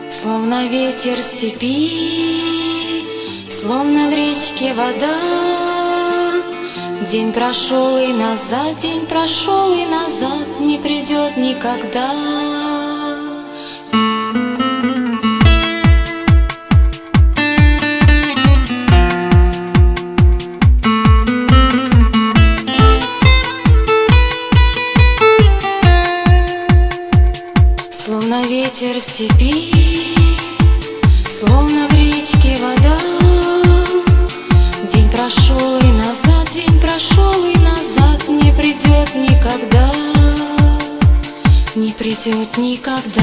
Словно ветер степи, словно в речке вода. День прошел и назад, день прошел и назад, не придет никогда. Словно ветер степи, словно в речке вода. День прошел и назад, день прошел и назад, не придет никогда, не придет никогда.